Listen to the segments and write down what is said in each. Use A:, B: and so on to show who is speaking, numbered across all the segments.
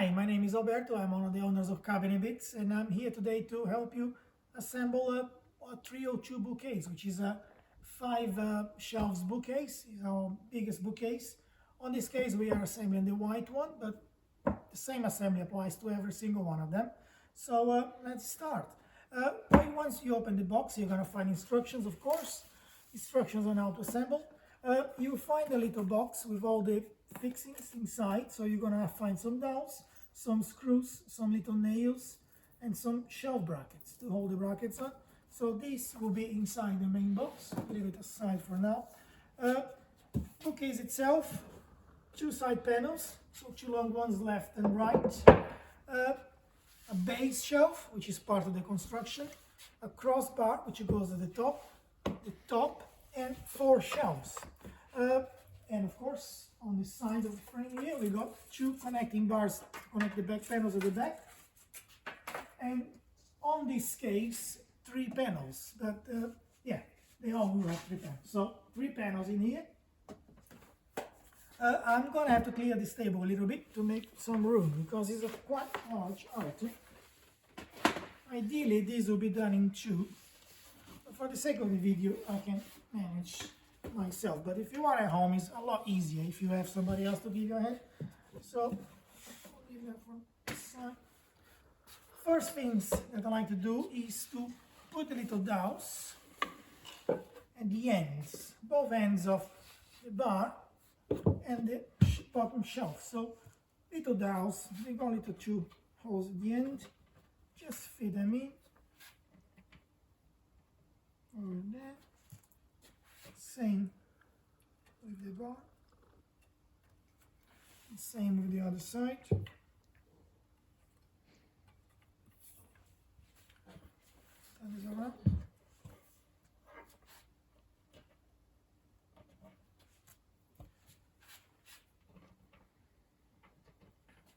A: Hi, my name is Alberto. I'm one of the owners of Cabinet Bits, and I'm here today to help you assemble a 302 bookcase, which is a 5 shelves bookcase. It's our biggest bookcase. On this case, we are assembling the white one, but the same assembly applies to every single one of them. So let's start. Once you open the box, you're going to find instructions, of course. Instructions on how to assemble. You'll find a little box with all the fixings inside, so you're gonna find some dowels, some screws, some little nails, and some shelf brackets to hold the brackets on. So this will be inside the main box. Leave it aside for now. Bookcase itself, two side panels, so two long ones left and right. A base shelf, which is part of the construction, a crossbar which goes at the top, and 4 shelves. And of course, on the sides of the frame here, we got 2 connecting bars to connect the back panels at the back. And on this case, 3 panels. But yeah, they all will have 3 panels. So 3 panels in here. I'm gonna have to clear this table a little bit to make some room because it's a quite large item. Ideally, this will be done in 2. But for the sake of the video, I can manage myself, but if you are at home, it's a lot easier if you have somebody else to give you a hand. So I'll leave that from this side. First things that I like to do is to put the little dowels at the ends, both ends of the bar and the bottom shelf. So little dowels, they got little 2 holes at the end. Just fit them in over there. Same with the bar, same with the other side. Turn this around.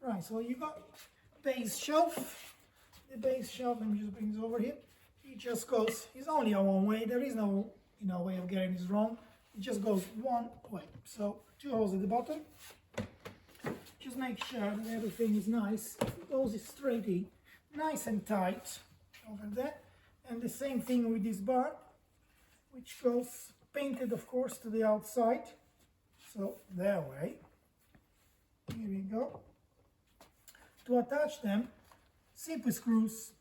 A: Right, so you got base shelf. The base shelf, let me just bring this over here. It just goes, it's only a one way, there is no way of getting this wrong. It just goes one way. So 2 holes at the bottom. Just make sure that everything is nice. It goes straight in, nice and tight over there. And the same thing with this bar, which goes painted, of course, to the outside. So that way. Here we go. To attach them, simple screws,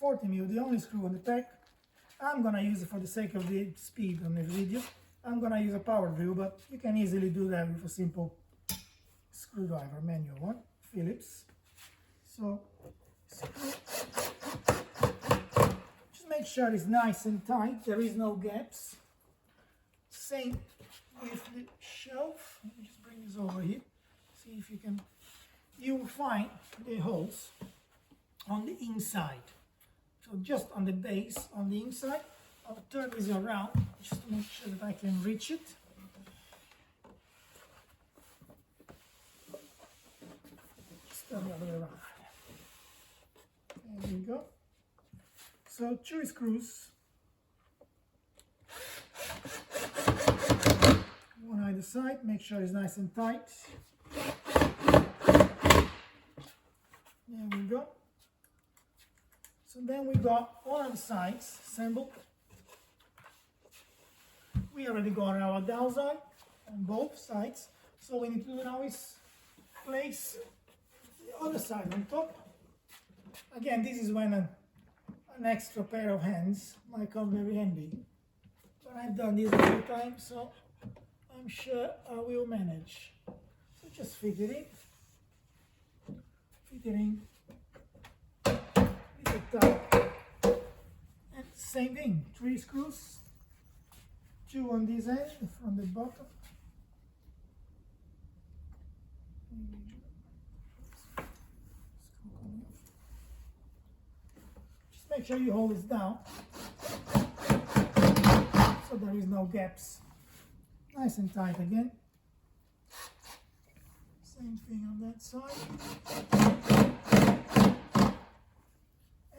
A: 40mm, the only screw on the pack. I'm gonna use it for the sake of the speed on the video. I'm gonna use a power drill, but you can easily do that with a simple screwdriver, manual one, Phillips. So just make sure it's nice and tight. There is no gaps. Same with the shelf. Let me just bring this over here. See if you can. You will find the holes on the inside. So just on the base, on the inside, I'll turn this around just to make sure that I can reach it. Just turn the other way around. There we go. So 2 screws, one either side, make sure it's nice and tight. There we go. So then we got all of the sides assembled. We already got our dowels on both sides. So we need to do now is place the other side on top. Again, this is when an extra pair of hands might come very handy. But I've done this a few times, so I'm sure I will manage. So just fit it in. Fit it in. And same thing, 3 screws, 2 on this end from the bottom. Just make sure you hold this down so there is no gaps. Nice and tight again. Same thing on that side.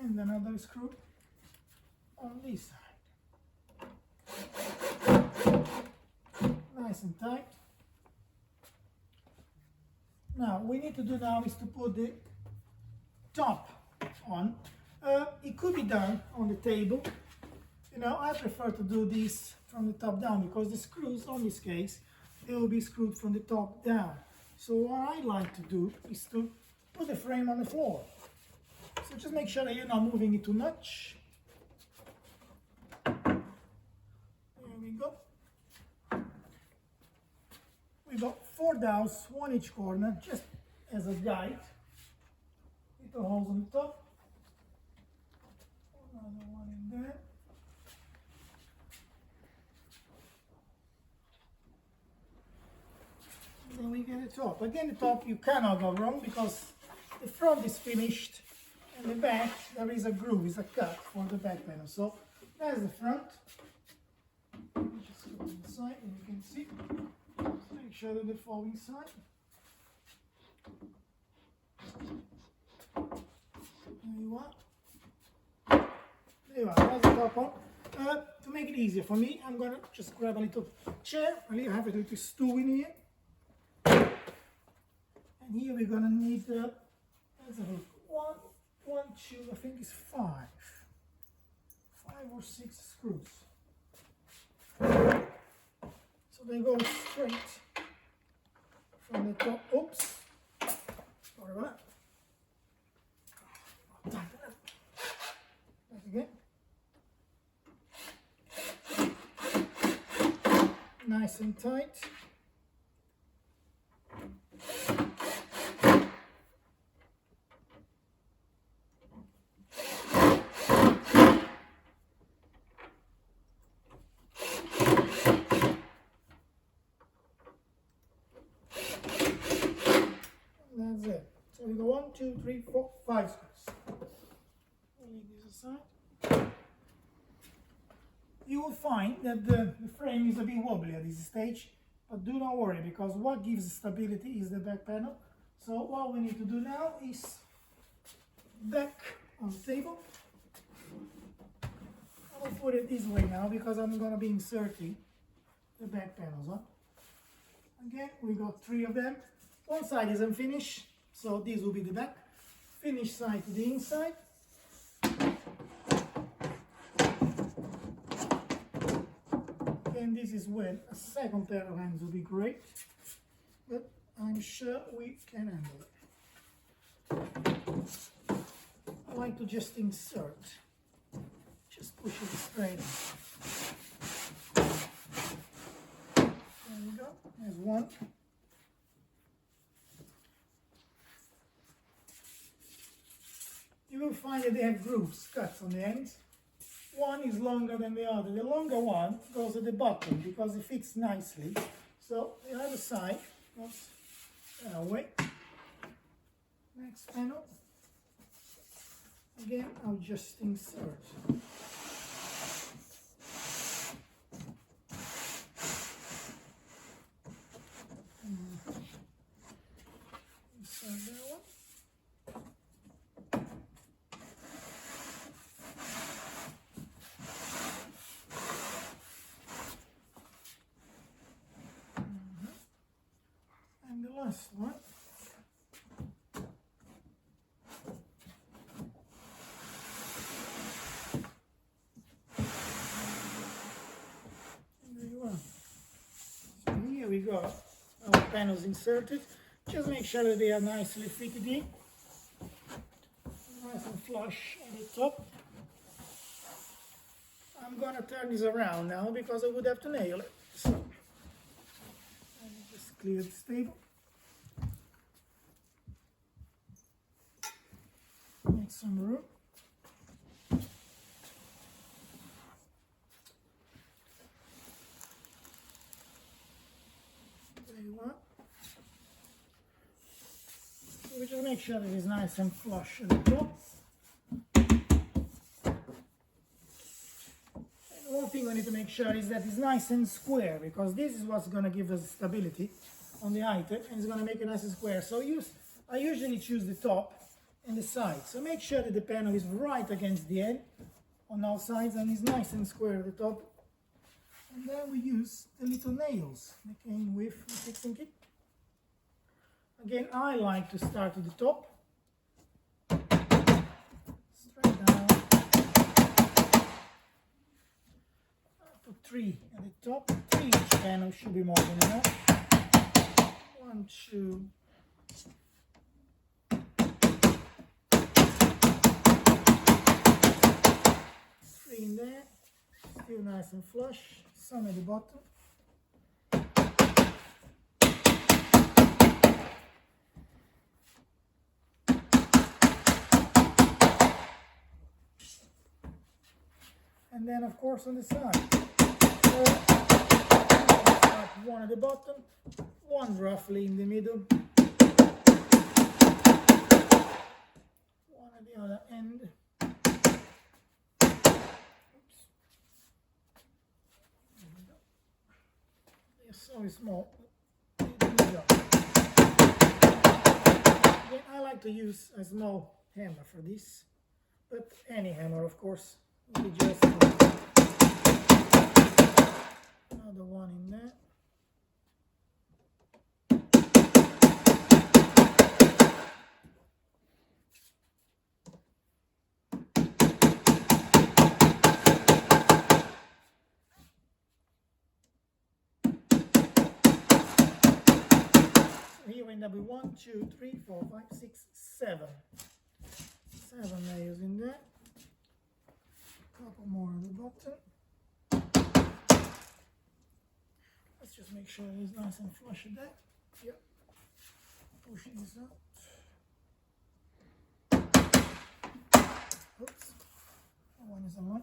A: And another screw on this side. Nice and tight. Now, what we need to do now is to put the top on. It could be done on the table. You know, I prefer to do this from the top down because the screws on this case, they will be screwed from the top down. So what I like to do is to put the frame on the floor. So just make sure that you're not moving it too much. There we go. We got 4 dowels, 1 each corner, just as a guide. Little holes on the top. Another one in there. And then we get the top. Again, the top you cannot go wrong because the front is finished and the back there is a groove, is a cut for the back panel. So that's the front. Just go inside and you can see. Just make sure that they fall inside. There you are. There you are, that's the top on. To make it easier for me, I'm gonna just grab a little chair. I have a little stool in here. And here we're gonna need, let's have a look, 1, 2, I think it's 5 or 6 screws. So they go straight from the top. Oops, sorry about that. Back again. Nice and tight. That's it. So we go 1, 2, 3, 4, 5 screws. We'll leave this aside. You will find that the frame is a bit wobbly at this stage, but do not worry because what gives stability is the back panel. So what we need to do now is back on the table. I'll put it this way now because I'm going to be inserting the back panels on. Again, we got 3 of them. One side isn't finished, so this will be the back. Finished side to the inside. And this is when a second pair of hands will be great, but I'm sure we can handle it. I like to just insert, just push it straight. There we go, there's one. You will find that they have grooves, cuts on the ends. One is longer than the other. The longer one goes at the bottom because it fits nicely. So the other side goes away. Next panel. Again, I'll just insert. Insert that one. And the last one. And there you are. So here we go. Our panels inserted. Just make sure that they are nicely fitted in. Nice and flush at the top. I'm gonna turn this around now because I would have to nail it. So let me just clear this table. Make some room. There you are. So we just make sure that it's nice and flush at the top. One thing we need to make sure is that it's nice and square because this is what's going to give us stability on the item and it's going to make it nice and square. So I usually choose the top and the side. So make sure that the panel is right against the end on all sides and it's nice and square at the top. And then we use the little nails that came with the fixing kit. Again, I like to start at the top 3 at the top, 3 each panel should be more than enough. 1, 2, 3 in there, still nice and flush, some at the bottom. And then of course on the side, so one at the bottom, one roughly in the middle, one at the other end. Oops. They're so small. Again, I like to use a small hammer for this, but any hammer of course. We just another one in there. So here we end up with 1, 2, 3, 4, 5, 6, 7. 7 layers in there. Couple more on the bottom. Let's just make sure it's nice and flush at that. Yep. Push this out. Oops. That one is on.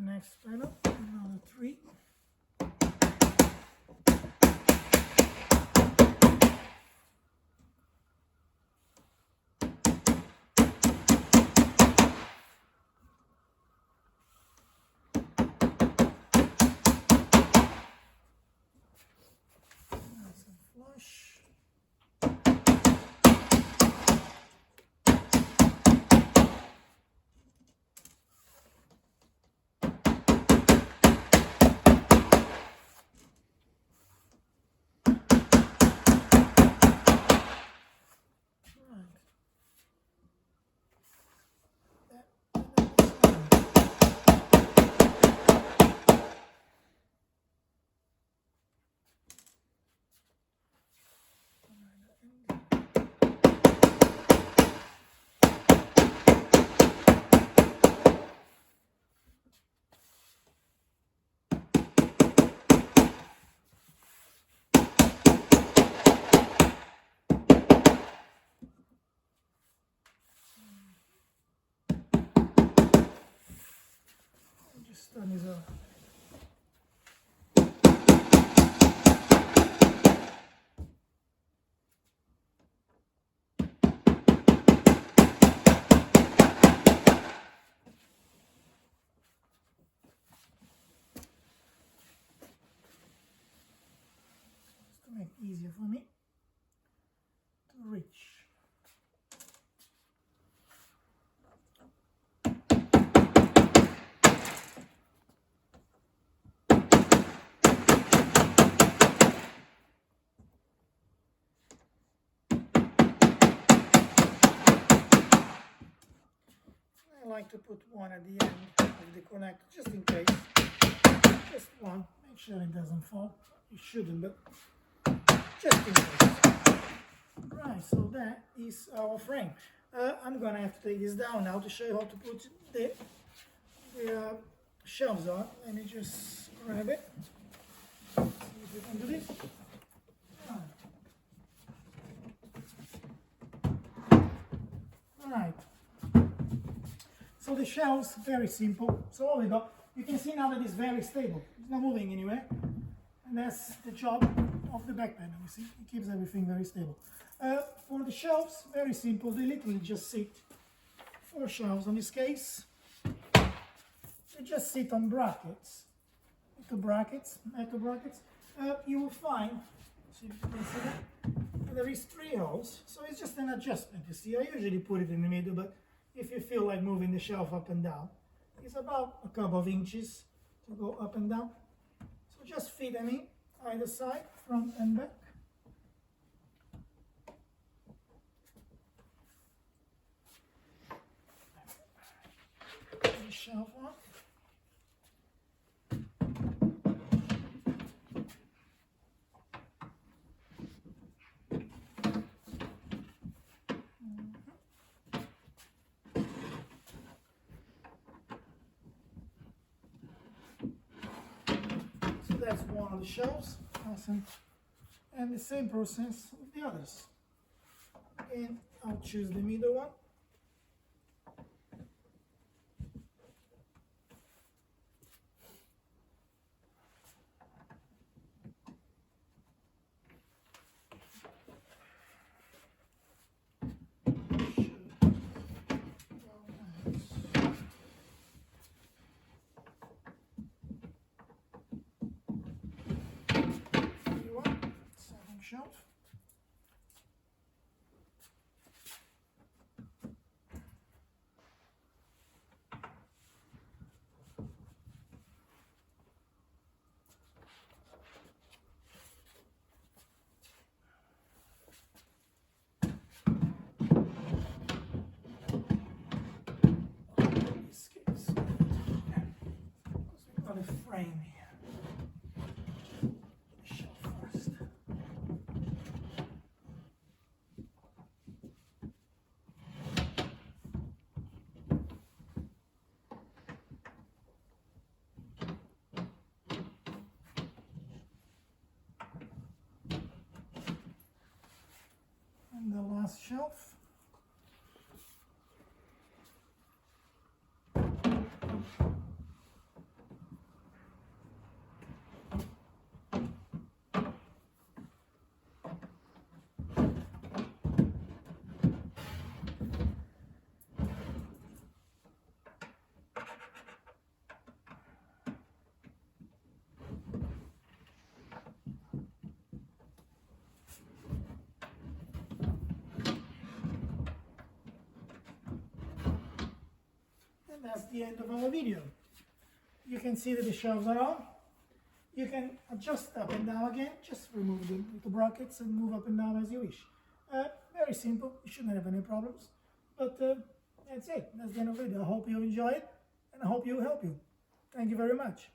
A: Next panel, another 3. Nice and flush. Just turn these off. Just to make it easier for me to reach. I like to put one at the end of the connector just in case. Just one. Make sure it doesn't fall. It shouldn't, but just in case. Right, so that is our frame. I'm gonna have to take this down now to show you how to put the shelves on. Let me just grab it. See if we can do this. Alright. So the shelves, very simple. So all we got, you can see now that it's very stable. It's not moving anywhere. And that's the job of the back panel. You see, it keeps everything very stable. For the shelves, very simple. They literally just sit, 4 shelves on this case. They just sit on brackets, metal brackets. You will find, see if you can see that, there is 3 holes, so it's just an adjustment. You see, I usually put it in the middle, but if you feel like moving the shelf up and down, it's about a couple of inches to go up and down. So just fit them in either side, front and back. The shelf one. That's one of the shelves, awesome. And the same process with the others. And I'll choose the middle one. Shelf. This case, because we've got a frame here. And the last shelf. That's the end of our video. You can see that the shelves are on. You can adjust up and down again. Just remove the little brackets and move up and down as you wish. Very simple. You shouldn't have any problems. But that's it. That's the end of the video. I hope you enjoy it and I hope it will help you. Thank you very much.